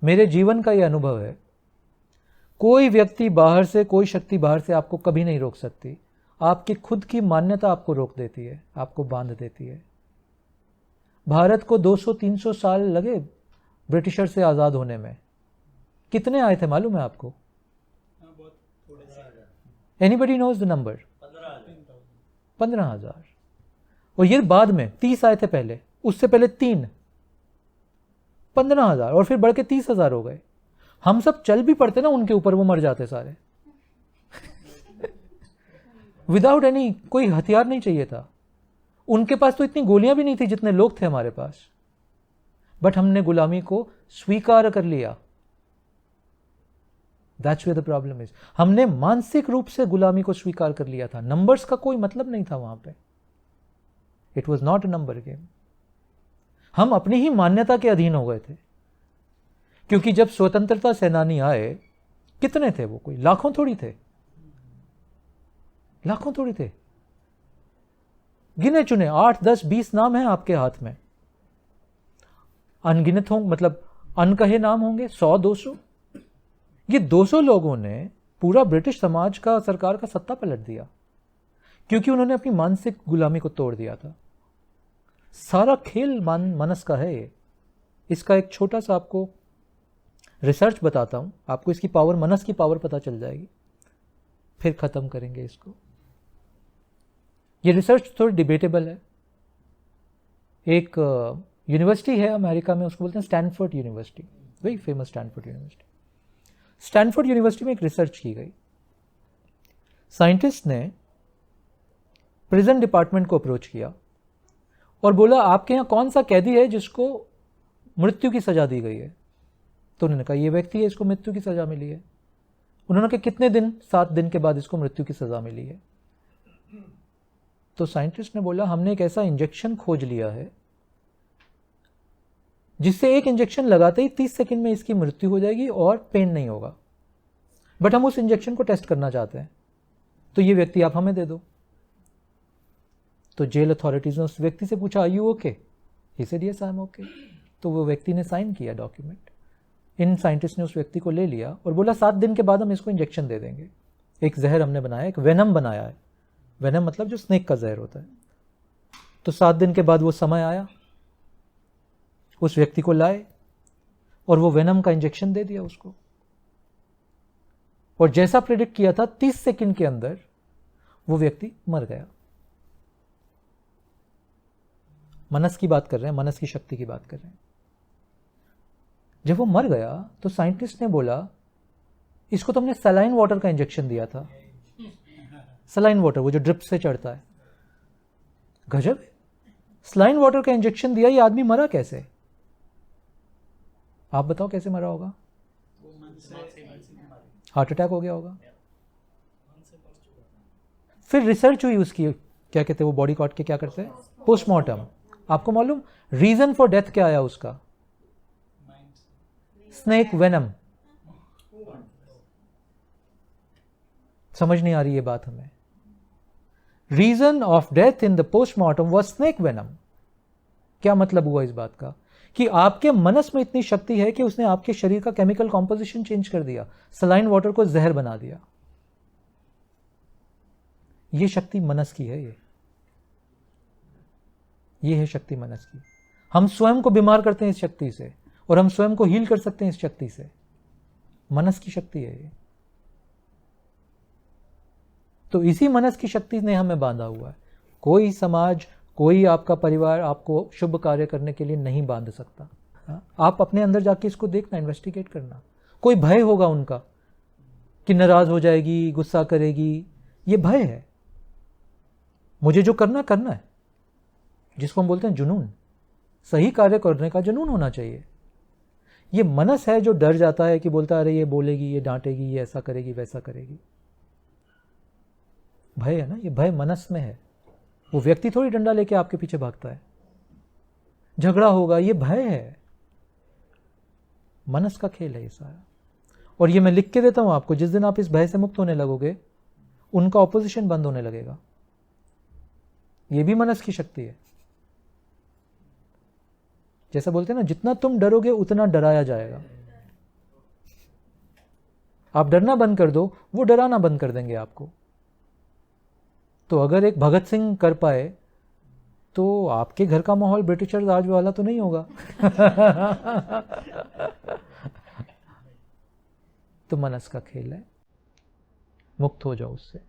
मेरे जीवन का ये अनुभव है, कोई व्यक्ति बाहर से, कोई शक्ति बाहर से आपको कभी नहीं रोक सकती। आपकी खुद की मान्यता आपको रोक देती है, आपको बांध देती है। भारत को 200-300 साल लगे ब्रिटिशर से आज़ाद होने में। कितने आए थे मालूम है आपको? Anybody knows the number? 15,000। और ये बाद में 30 आए थे पहले, उससे पहले 3, 15,000, और फिर बढ़ के 30,000 हो गए। हम सब चल भी पड़ते ना उनके ऊपर, वो मर जाते सारे। विदाउट एनी, कोई हथियार नहीं चाहिए था उनके पास, तो इतनी गोलियां भी नहीं थी जितने लोग थे हमारे पास। बट हमने गुलामी को स्वीकार कर लिया। That's where the problem is. हमने मानसिक रूप से गुलामी को स्वीकार कर लिया था। नंबर्स का कोई मतलब नहीं था वहां पे। It was not a number game. हम अपनी ही मान्यता के अधीन हो गए थे। क्योंकि जब स्वतंत्रता सेनानी आए, कितने थे वो? कोई लाखों थोड़ी थे, लाखों थोड़ी थे, गिने चुने 8, 10, 20 नाम हैं आपके हाथ में। अनगिनत हों, मतलब अनकहे नाम होंगे 100, 200। ये 200 लोगों ने पूरा ब्रिटिश समाज का, सरकार का सत्ता पलट दिया, क्योंकि उन्होंने अपनी मानसिक गुलामी को तोड़ दिया था। सारा खेल मनस का है ये। इसका एक छोटा सा आपको रिसर्च बताता हूं, आपको इसकी पावर, मनस की पावर पता चल जाएगी, फिर खत्म करेंगे इसको। ये रिसर्च थोड़ी डिबेटेबल है। एक यूनिवर्सिटी है अमेरिका में, उसको बोलते हैं Stanford university, very famous Stanford university. Stanford university में एक रिसर्च की गई। साइंटिस्ट ने प्रिजन डिपार्टमेंट को अप्रोच किया और बोला, आपके यहां कौन सा कैदी है जिसको मृत्यु की सजा दी गई है? तो उन्होंने कहा, ये व्यक्ति है, इसको मृत्यु की सजा मिली है। उन्होंने कहा, कितने दिन? 7 दिन के बाद इसको मृत्यु की सजा मिली है। तो साइंटिस्ट ने बोला, हमने एक ऐसा इंजेक्शन खोज लिया है जिससे एक इंजेक्शन लगाते ही 30 सेकंड में इसकी मृत्यु हो जाएगी और पेन नहीं होगा। बट हम उस इंजेक्शन को टेस्ट करना चाहते हैं, तो ये व्यक्ति आप हमें दे दो। तो जेल अथॉरिटीज ने उस व्यक्ति से पूछा, are you okay? He said yes I am okay. तो वो व्यक्ति ने साइन किया डॉक्यूमेंट। इन साइंटिस्ट ने उस व्यक्ति को ले लिया और बोला, 7 दिन के बाद हम इसको इंजेक्शन दे देंगे। एक जहर हमने बनाया, एक वेनम बनाया है। वेनम मतलब जो स्नेक का जहर होता है। तो 7 दिन के बाद वो समय आया, उस व्यक्ति को लाए और वो वेनम का इंजेक्शन दे दिया उसको। और जैसा प्रेडिक्ट किया था, 30 सेकंड के अंदर वो व्यक्ति मर गया। मनस की बात कर रहे हैं, मनस की शक्ति की बात कर रहे हैं। जब वो मर गया तो साइंटिस्ट ने बोला, इसको तो हमने सलाइन वाटर का इंजेक्शन दिया था। सलाइन वाटर, वो जो ड्रिप से चढ़ता है। गजब है, सलाइन वाटर का इंजेक्शन दिया, ये आदमी मरा कैसे? आप बताओ कैसे मरा होगा? हार्ट अटैक हो गया होगा। फिर रिसर्च हुई उसकी, क्या कहते हैं वो बॉडी काट के क्या करते हैं? पोस्टमार्टम। आपको मालूम रीजन फॉर डेथ क्या आया उसका? Snake venom. समझ नहीं आ रही ये बात हमें। Reason of death in the postmortem was snake venom. क्या मतलब हुआ इस बात का? कि आपके मनस में इतनी शक्ति है कि उसने आपके शरीर का केमिकल कॉम्पोजिशन चेंज कर दिया, सलाइन वाटर को जहर बना दिया। ये शक्ति मनस की है। ये है शक्ति मनस की। हम स्वयं को बीमार करते हैं इस शक्ति से, और हम स्वयं को हील कर सकते हैं इस शक्ति से। मनस की शक्ति है ये। तो इसी मनस की शक्ति ने हमें बांधा हुआ है। कोई समाज, कोई आपका परिवार आपको शुभ कार्य करने के लिए नहीं बांध सकता। आप अपने अंदर जाके इसको देखना, इन्वेस्टिगेट करना। कोई भय होगा उनका कि नाराज हो जाएगी, गुस्सा करेगी, ये भय है। मुझे जो करना करना है, जिसको हम बोलते हैं जुनून। सही कार्य करने का जुनून होना चाहिए। ये मनस है जो डर जाता है कि बोलता है, अरे ये बोलेगी, ये डांटेगी, ये ऐसा करेगी, वैसा करेगी। भय है ना, ये भय मनस में है। वो व्यक्ति थोड़ी डंडा लेके आपके पीछे भागता है। झगड़ा होगा, ये भय है। मनस का खेल है ये सारा। और ये मैं लिख के देता हूं आपको, जिस दिन आप इस भय से मुक्त होने लगोगे, उनका ऑपोजिशन बंद होने लगेगा। ये भी मनस की शक्ति है। जैसा बोलते हैं ना, जितना तुम डरोगे उतना डराया जाएगा। आप डरना बंद कर दो, वो डराना बंद कर देंगे आपको। तो अगर एक भगत सिंह कर पाए तो आपके घर का माहौल ब्रिटिशर राज वाला तो नहीं होगा। तो मनस का खेल है, मुक्त हो जाओ उससे।